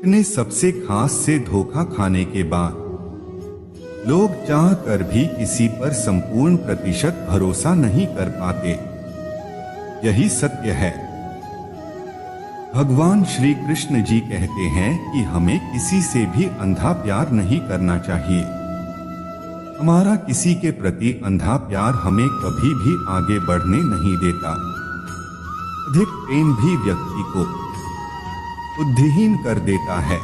अपने सबसे खास से धोखा खाने के बाद लोग चाह कर भी किसी पर संपूर्ण प्रतिशत भरोसा नहीं कर पाते। यही सत्य है। भगवान श्री कृष्ण जी कहते हैं कि हमें किसी से भी अंधा प्यार नहीं करना चाहिए। हमारा किसी के प्रति अंधा प्यार हमें कभी भी आगे बढ़ने नहीं देता। अधिक प्रेम भी व्यक्ति को बुद्धिहीन कर देता है।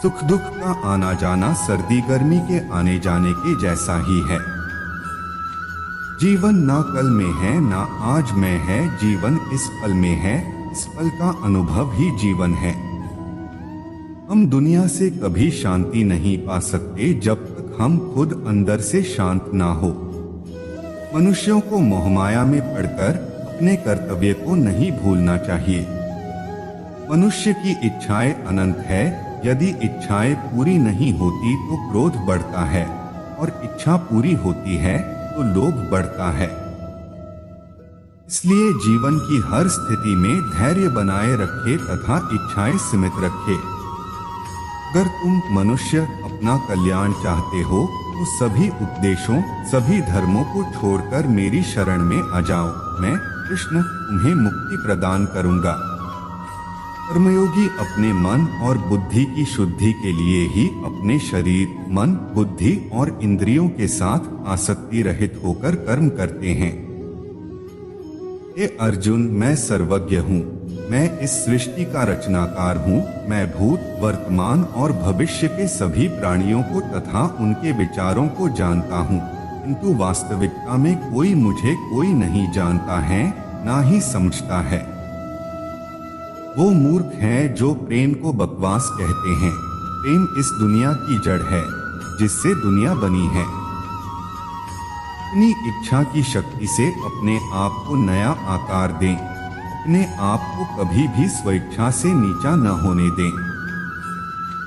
सुख दुख का आना जाना सर्दी गर्मी के आने जाने के जैसा ही है। जीवन ना कल में है ना आज में है, जीवन इस पल में है, इस पल का अनुभव ही जीवन है। हम दुनिया से कभी शांति नहीं पा सकते जब तक हम खुद अंदर से शांत ना हो। मनुष्यों को मोहमाया में पड़कर अपने कर्तव्य को नहीं भूलना चाहिए। मनुष्य की इच्छाएं अनंत है। यदि इच्छाएं पूरी नहीं होती तो क्रोध बढ़ता है और इच्छा पूरी होती है तो लोभ बढ़ता है। इसलिए जीवन की हर स्थिति में धैर्य बनाए रखे तथा इच्छाएं सीमित रखे। अगर तुम मनुष्य अपना कल्याण चाहते हो तो सभी उपदेशों सभी धर्मों को छोड़कर मेरी शरण में आ जाओ। मैं कृष्ण तुम्हें मुक्ति प्रदान करूंगा। कर्मयोगी अपने मन और बुद्धि की शुद्धि के लिए ही अपने शरीर, मन, बुद्धि और इंद्रियों के साथ आसक्ति रहित होकर कर्म करते हैं। हे अर्जुन, मैं सर्वज्ञ हूँ। मैं इस सृष्टि का रचनाकार हूँ। मैं भूत, वर्तमान और भविष्य के सभी प्राणियों को तथा उनके विचारों को जानता हूँ, किंतु वास्तविकता में कोई नहीं जानता है, ना ही समझता है। वो मूर्ख हैं जो प्रेम को बकवास कहते हैं। प्रेम इस दुनिया की जड़ है जिससे दुनिया बनी है। अपनी इच्छा की शक्ति से अपने आप को नया आकार दें। अपने आप को कभी भी स्वेच्छा से नीचा न होने दें।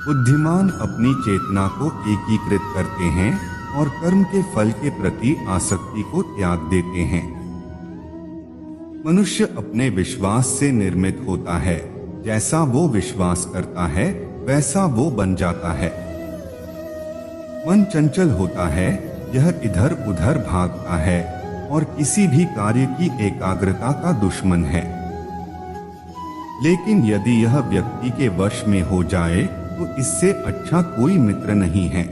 बुद्धिमान अपनी चेतना को एकीकृत करते हैं और कर्म के फल के प्रति आसक्ति को त्याग देते हैं। मनुष्य अपने विश्वास से निर्मित होता है। जैसा वो विश्वास करता है वैसा वो बन जाता है। मन चंचल होता है, यह इधर उधर भागता है और किसी भी कार्य की एकाग्रता का दुश्मन है। लेकिन यदि यह व्यक्ति के वश में हो जाए तो इससे अच्छा कोई मित्र नहीं है।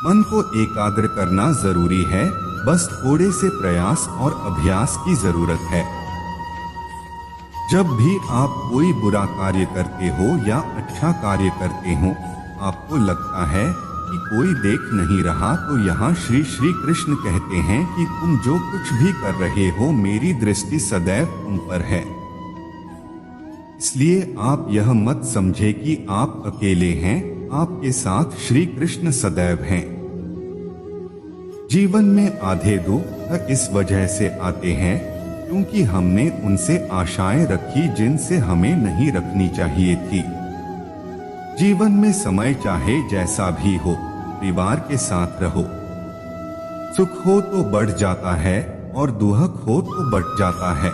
मन को एकाग्र करना जरूरी है, बस थोड़े से प्रयास और अभ्यास की जरूरत है। जब भी आप कोई बुरा कार्य करते हो या अच्छा कार्य करते हो, आपको लगता है कि कोई देख नहीं रहा, तो यहाँ श्री श्री कृष्ण कहते हैं कि तुम जो कुछ भी कर रहे हो मेरी दृष्टि सदैव तुम पर है। इसलिए आप यह मत समझे कि आप अकेले हैं, आपके साथ श्री कृष्ण सदैव हैं। जीवन में आधे दुख इस वजह से आते हैं क्योंकि हमने उनसे आशाएं रखी जिनसे हमें नहीं रखनी चाहिए थी। जीवन में समय चाहे जैसा भी हो, परिवार के साथ रहो। सुख हो तो बढ़ जाता है और दुख हो तो बढ़ जाता है।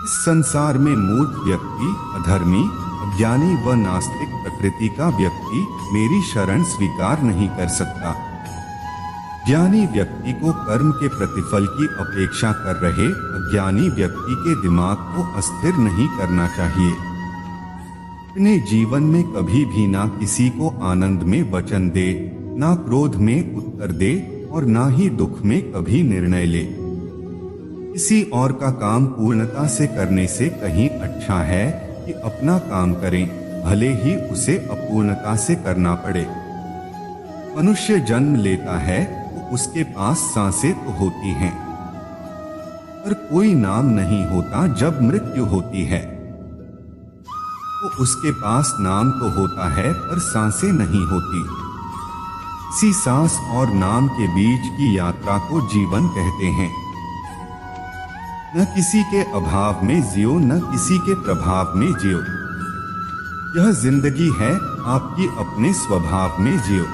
इस संसार में मूर्ख व्यक्ति, अधर्मी, अज्ञानी व नास्तिक प्रकृति का व्यक्ति मेरी शरण स्वीकार नहीं कर सकता। ज्ञानी व्यक्ति को कर्म के प्रतिफल की अपेक्षा कर रहे अज्ञानी व्यक्ति के दिमाग को अस्थिर नहीं करना चाहिए। अपने जीवन में कभी भी ना किसी को आनंद में वचन दे, ना क्रोध में उत्तर दे और ना ही दुख में कभी निर्णय ले। किसी और का काम पूर्णता से करने से कहीं अच्छा है कि अपना काम करें, भले ही उसे अपूर्णता से करना पड़े। मनुष्य जन्म लेता है तो उसके पास सांसें तो होती हैं, पर कोई नाम नहीं होता। जब मृत्यु होती है तो उसके पास नाम तो होता है पर सांसें नहीं होती। इसी सांस और नाम के बीच की यात्रा को जीवन कहते हैं। न किसी के अभाव में जियो, न किसी के प्रभाव में जियो। यह जिंदगी है, आपकी अपने स्वभाव में जियो।